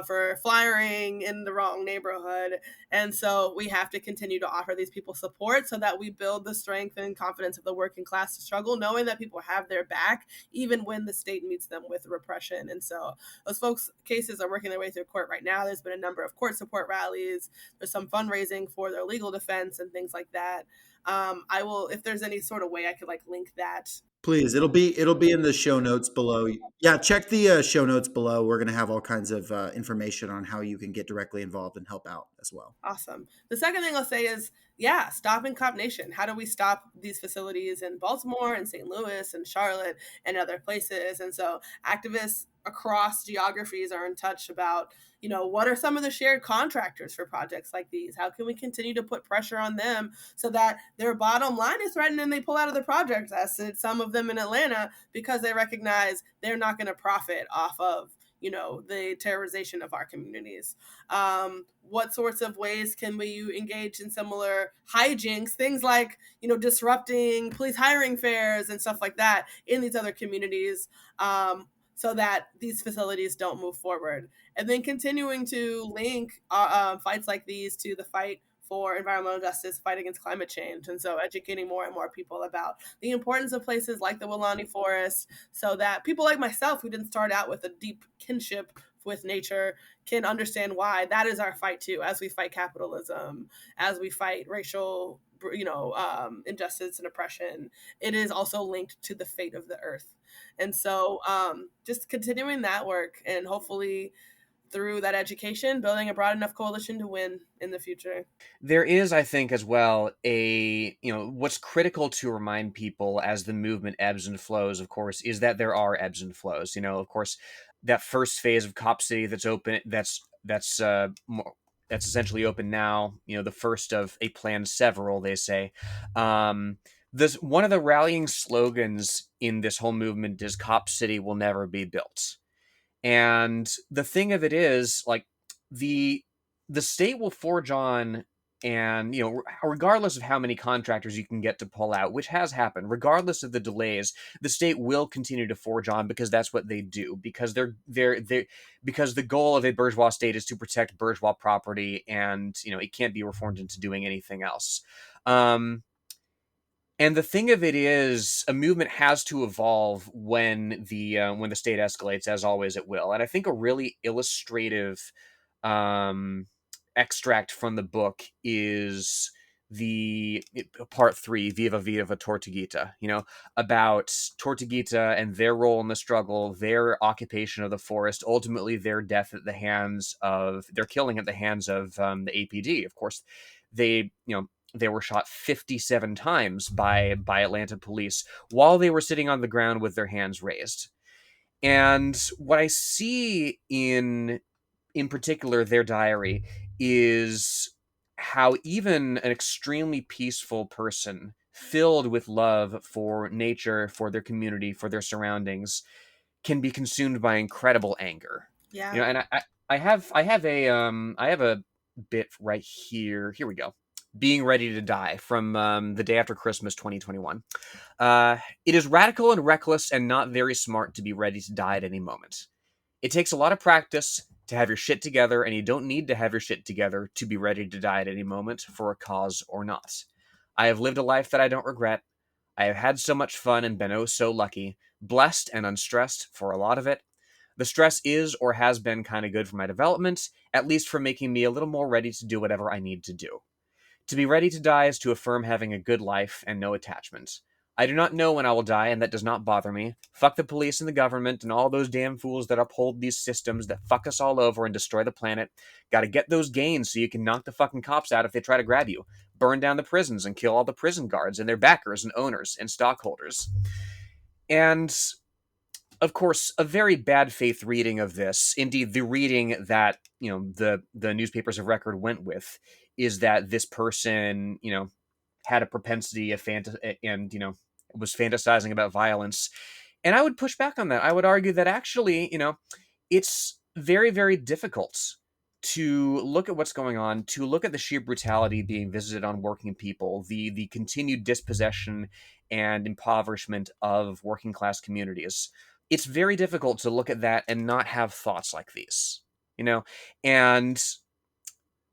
for flyering in the wrong neighborhood. And so we have to continue to offer these people support so that we build the strength and confidence of the working class to struggle, knowing that people have their back, even when the state meets them with repression. And so those folks' cases are working their way through court right now. There's been a number of court support rallies. There's some fundraising for their legal defense and things like that. I will, if there's any sort of way I could like link that. Please, it'll be in the show notes below. Yeah, check the show notes below. We're gonna have all kinds of information on how you can get directly involved and help out as well. Awesome. The second thing I'll say is, yeah, stopping Cop Nation. How do we stop these facilities in Baltimore and St. Louis and Charlotte and other places? And so activists across geographies are in touch about, what are some of the shared contractors for projects like these? How can we continue to put pressure on them so that their bottom line is threatened and they pull out of the projects, as did some of them in Atlanta, because they recognize they're not going to profit off of the terrorization of our communities. What sorts of ways can we engage in similar hijinks, things like, disrupting police hiring fairs and stuff like that in these other communities, so that these facilities don't move forward. And then continuing to link fights like these to the fight for environmental justice, fight against climate change. And so educating more and more people about the importance of places like the Weelaunee Forest, so that people like myself, who didn't start out with a deep kinship with nature, can understand why that is our fight too, as we fight capitalism, as we fight racial injustice and oppression. It is also linked to the fate of the earth. And so just continuing that work, and hopefully through that education, building a broad enough coalition to win in the future. There is, I think, as well, what's critical to remind people as the movement ebbs and flows, of course, is that there are ebbs and flows. Of course, that first phase of Cop City that's open, that's essentially open now, the first of a planned several, they say. This one of the rallying slogans in this whole movement is Cop City will never be built. And the thing of it is, like, the state will forge on, and regardless of how many contractors you can get to pull out, which has happened, regardless of the delays, the state will continue to forge on, because that's what they do, because because the goal of a bourgeois state is to protect bourgeois property, and it can't be reformed into doing anything else. And the thing of it is, a movement has to evolve when the state escalates, as always it will. And I think a really illustrative extract from the book is the part 3, Viva Viva Tortuguita, about Tortuguita and their role in the struggle, their occupation of the forest, ultimately their death at the hands of, their killing at the hands of the APD. Of course, they were shot 57 times by Atlanta police while they were sitting on the ground with their hands raised. And what I see in particular their diary is how even an extremely peaceful person filled with love for nature, for their community, for their surroundings, can be consumed by incredible anger. Yeah. And I have a bit right here. Here we go. Being Ready to Die, from the day after Christmas 2021. It is radical and reckless and not very smart to be ready to die at any moment. It takes a lot of practice to have your shit together, and you don't need to have your shit together to be ready to die at any moment, for a cause or not. I have lived a life that I don't regret. I have had so much fun and been oh so lucky, blessed and unstressed for a lot of it. The stress is or has been kind of good for my development, at least for making me a little more ready to do whatever I need to do. To be ready to die is to affirm having a good life and no attachment. I do not know when I will die, and that does not bother me. Fuck the police and the government and all those damn fools that uphold these systems that fuck us all over and destroy the planet. Gotta get those gains so you can knock the fucking cops out if they try to grab you. Burn down the prisons and kill all the prison guards and their backers and owners and stockholders. And, of course, a very bad faith reading of this, indeed the reading that, the newspapers of record went with, is that this person, had a propensity of was fantasizing about violence. And I would push back on that. I would argue that actually, it's very, very difficult to look at what's going on, to look at the sheer brutality being visited on working people, the continued dispossession and impoverishment of working class communities. It's very difficult to look at that and not have thoughts like these, and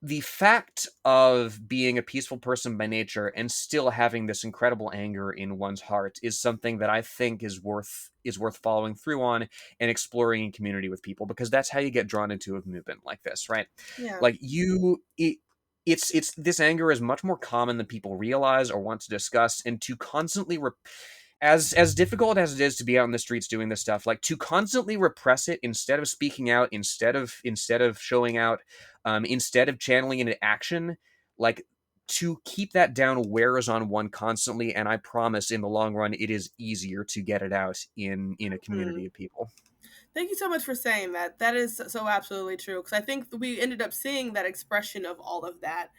the fact of being a peaceful person by nature and still having this incredible anger in one's heart is something that I think is worth following through on and exploring in community with people, because that's how you get drawn into a movement like this, right? Yeah. Like it's this anger is much more common than people realize or want to discuss, and to constantly as difficult as it is to be out in the streets doing this stuff, like to constantly repress it instead of speaking out, instead of showing out, instead of channeling into action, like to keep that down wears on one constantly. And I promise, in the long run, it is easier to get it out in a community of people. Thank you so much for saying that. That is so absolutely true. Because I think we ended up seeing that expression of all of that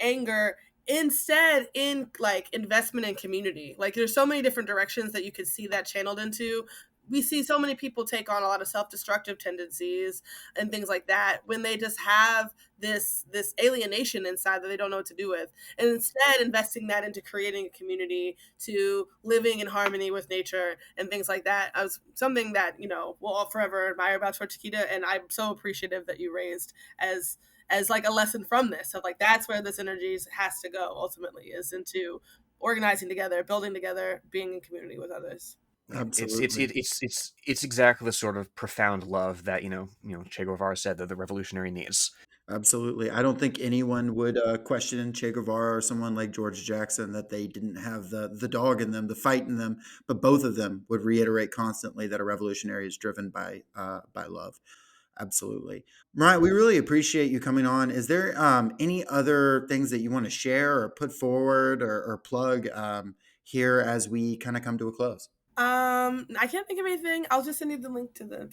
anger instead in like investment in community. Like there's so many different directions that you could see that channeled into. We see so many people take on a lot of self-destructive tendencies and things like that when they just have this alienation inside that they don't know what to do with, and instead investing that into creating a community, to living in harmony with nature and things like that. I was something that we'll all forever admire about Tortuguita, and I'm so appreciative that you raised as like a lesson from this, of like that's where this energy has to go ultimately, is into organizing together, building together, being in community with others. Absolutely. It's exactly the sort of profound love that Che Guevara said that the revolutionary needs. Absolutely. I don't think anyone would question Che Guevara or someone like George Jackson that they didn't have the dog in them, the fight in them. But both of them would reiterate constantly that a revolutionary is driven by love. Absolutely. Mariah, we really appreciate you coming on. Is there any other things that you want to share or put forward or plug here as we kind of come to a close? I can't think of anything. I'll just send you the link to the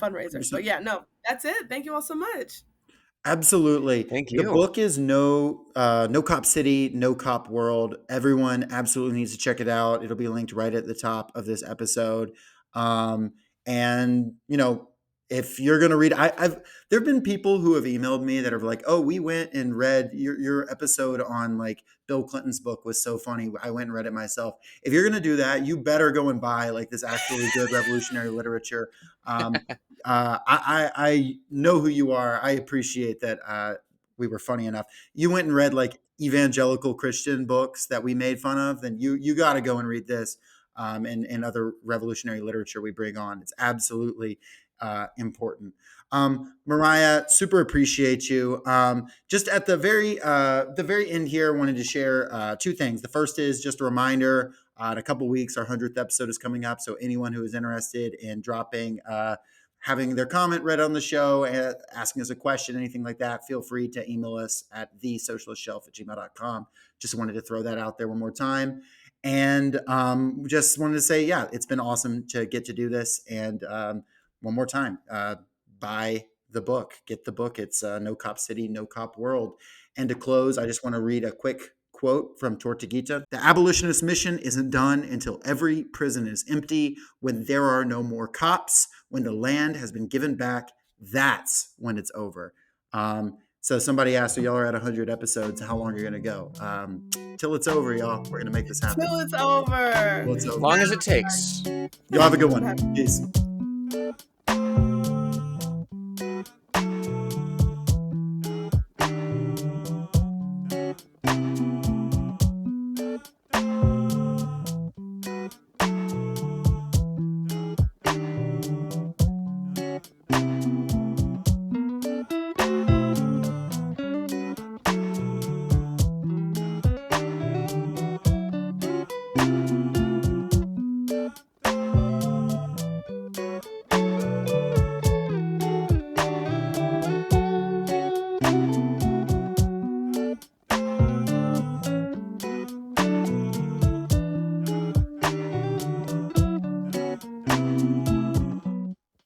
fundraiser. But 100%. yeah, no, that's it. Thank you all so much. Absolutely. Thank The you. book is No Cop City, No Cop World. Everyone absolutely needs to check it out. It'll be linked right at the top of this episode. Um, and if you're gonna read, I've there have been people who have emailed me that are like, "Oh, we went and read your episode on like Bill Clinton's book was so funny. I went and read it myself." If you're gonna do that, you better go and buy like this actually good revolutionary literature. Um, I know who you are. I appreciate that we were funny enough. You went and read like evangelical Christian books that we made fun of. Then you got to go and read this and other revolutionary literature we bring on. It's absolutely important. Mariah, super appreciate you. Just at the very end here, I wanted to share two things. The first is just a reminder. In a couple weeks, our 100th episode is coming up. So anyone who is interested in dropping having their comment read on the show, asking us a question, anything like that, feel free to email us at thesocialistshelf@gmail.com. Just wanted to throw that out there one more time. And just wanted to say, yeah, it's been awesome to get to do this. And one more time, buy the book, get the book. It's No Cop City, No Cop World. And to close, I just want to read a quick quote from Tortuguita. The abolitionist mission isn't done until every prison is empty, when there are no more cops, when the land has been given back. That's when it's over. So somebody asked, so y'all are at 100 episodes. How long are you going to go? Till it's over, y'all. We're going to make this happen. Till it's over. Till it's over. Long as it takes. Y'all have a good one. Peace.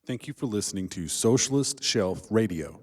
Thank you for listening to Socialist Shelf Radio.